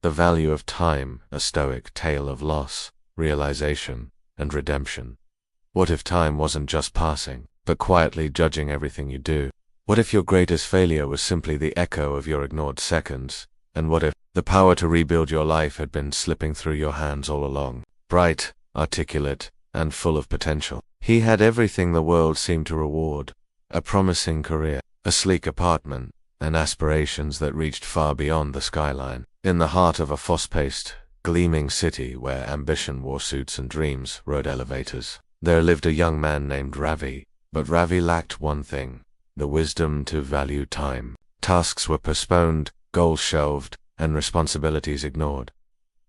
The Value of Time, a Stoic tale of loss, realization, and redemption. What if time wasn't just passing, but quietly judging everything you do? What if your greatest failure was simply the echo of your ignored seconds? And what if the power to rebuild your life had been slipping through your hands all along? Bright, articulate, and full of potential, he had everything the world seemed to reward: a promising career, a sleek apartment, and aspirations that reached far beyond the skyline. In the heart of a fast-paced, gleaming city where ambition wore suits and dreams rode elevators, there lived a young man named Ravi. But Ravi lacked one thing: the wisdom to value time. Tasks were postponed, goals shelved, and responsibilities ignored.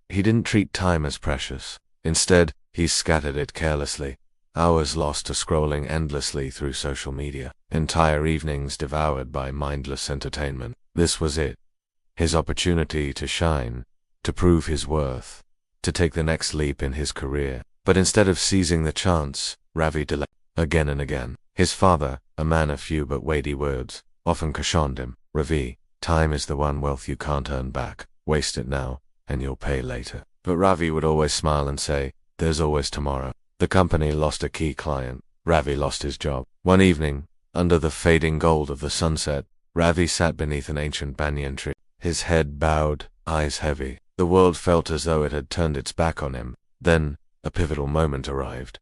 He didn't treat time as precious. Instead, he scattered it carelessly. Hours lost to scrolling endlessly through social media. Entire evenings devoured by mindless entertainment. This was it. His opportunity to shine, to prove his worth, to take the next leap in his career. But instead of seizing the chance, Ravi delayed again and again. His father, a man of few but weighty words, often cautioned him: "Ravi, time is the one wealth you can't earn back. Waste it now, and you'll pay later." But Ravi would always smile and say, "There's always tomorrow." The company lost a key client. Ravi lost his job. One evening, under the fading gold of the sunset, Ravi sat beneath an ancient banyan tree, his head bowed, eyes heavy. The world felt as though it had turned its back on him. Then, a pivotal moment arrived.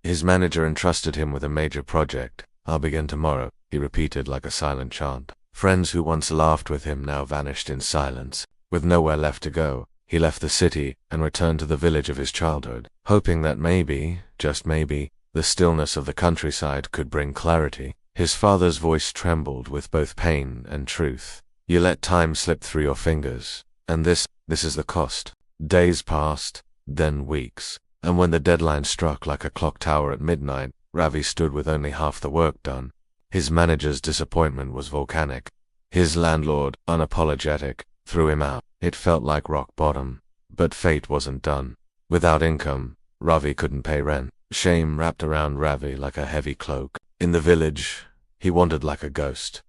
His manager entrusted him with a major project. "I'll begin tomorrow," he repeated like a silent chant. Friends who once laughed with him now vanished in silence. With nowhere left to go, he left the city and returned to the village of his childhood, hoping that maybe, just maybe, the stillness of the countryside could bring clarity. His father's voice trembled with both pain and truth. "You let time slip through your fingers, and this is the cost." Days passed, then weeks, and when the deadline struck like a clock tower at midnight, Ravi stood with only half the work done. His manager's disappointment was volcanic. His landlord, unapologetic, threw him out. It felt like rock bottom, but fate wasn't done. Without income, Ravi couldn't pay rent. Shame wrapped around Ravi like a heavy cloak. In the village, he wandered like a ghost,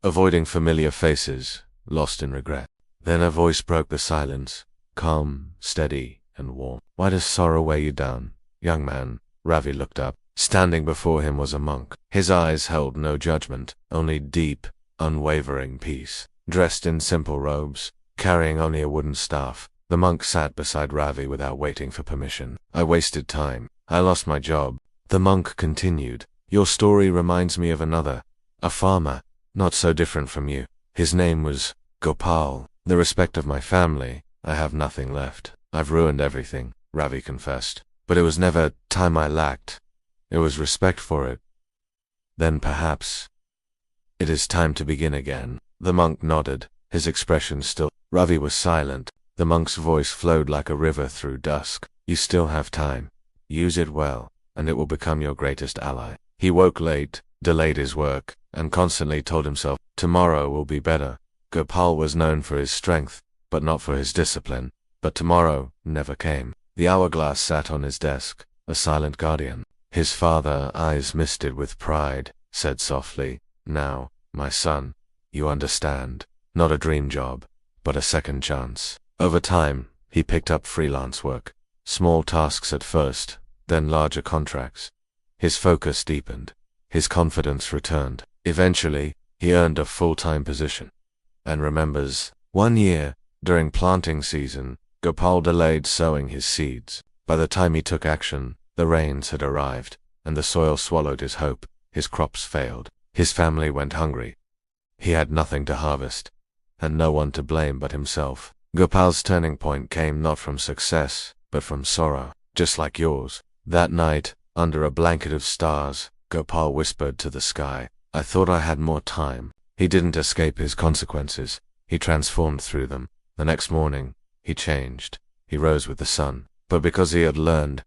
avoiding familiar faces, lost in regret. Then a voice broke the silence, calm, steady, and warm. "Why does sorrow weigh you down, young man?" Ravi looked up. Standing before him was a monk. His eyes held no judgment, only deep, unwavering peace. Dressed in simple robes, carrying only a wooden staff, the monk sat beside Ravi without waiting for permission. "I wasted time. I lost my job." The monk continued, "Your story reminds me of another, a farmer, not so different from you. His name was Gopal. The respect of my family, I have nothing left. I've ruined everything," Ravi confessed. "But it was never time I lacked. It was respect for it. Then perhaps it is time to begin again." The monk nodded, his expression still. Ravi was silent. The monk's voice flowed like a river through dusk. "You still have time. Use it well, and it will become your greatest ally." He woke late, delayed his work, and constantly told himself, "Tomorrow will be better." Gopal was known for his strength, but not for his discipline. But tomorrow never came. The hourglass sat on his desk, a silent guardian. His father, eyes misted with pride, said softly, "Now, my son, you understand. Not a dream job, but a second chance." Over time, he picked up freelance work. Small tasks at first, then larger contracts. His focus deepened. His confidence returned. Eventually, he earned a full-time position. And remembers, one year, during planting season, Gopal delayed sowing his seeds. By the time he took action, the rains had arrived, and the soil swallowed his hope. His crops failed. His family went hungry. He had nothing to harvest, and no one to blame but himself. Gopal's turning point came not from success, but from sorrow, just like yours. That night, under a blanket of stars, Gopal whispered to the sky, "I thought I had more time." He didn't escape his consequences. He transformed through them. The next morning, he changed. He rose with the sun. But because he had learned,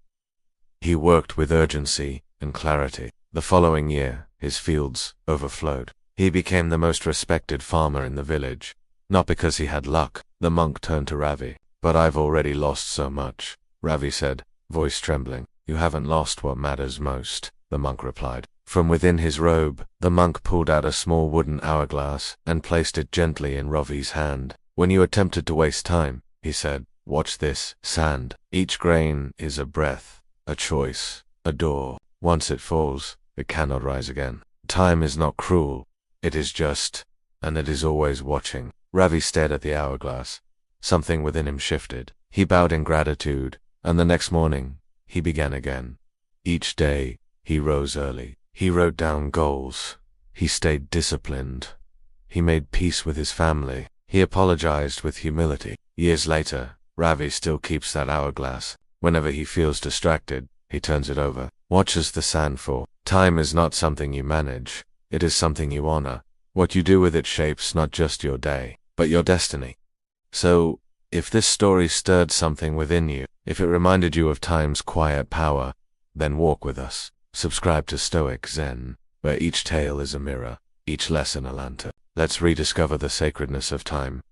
he worked with urgency and clarity. The following year, his fields overflowed. He became the most respected farmer in the village. Not because he had luck. The monk turned to Ravi. "But I've already lost so much," Ravi said, voice trembling. "You haven't lost what matters most," the monk replied. From within his robe, the monk pulled out a small wooden hourglass and placed it gently in Ravi's hand. "When you attempted to waste time, he said. Watch this sand. Each grain is a breath, a choice, a door. Once it falls, it cannot rise again. Time is not cruel. It is just, and it is always watching. Ravi stared at the hourglass. Something within him shifted. He bowed in gratitude, and the next morning, he began again. Each day, he rose early. He wrote down goals. He stayed disciplined. He made peace with his family. He apologized with humility. Years later, Ravi still keeps that hourglass. Whenever he feels distracted, he turns it over, watches the sand fall. Time is not something you manage. It is something you honor. What you do with it shapes not just your day, but your destiny. So, if this story stirred something within you, if it reminded you of time's quiet power, then walk with us. Subscribe to Stoic Zen, where each tale is a mirror, each lesson a lantern. Let's rediscover the sacredness of time.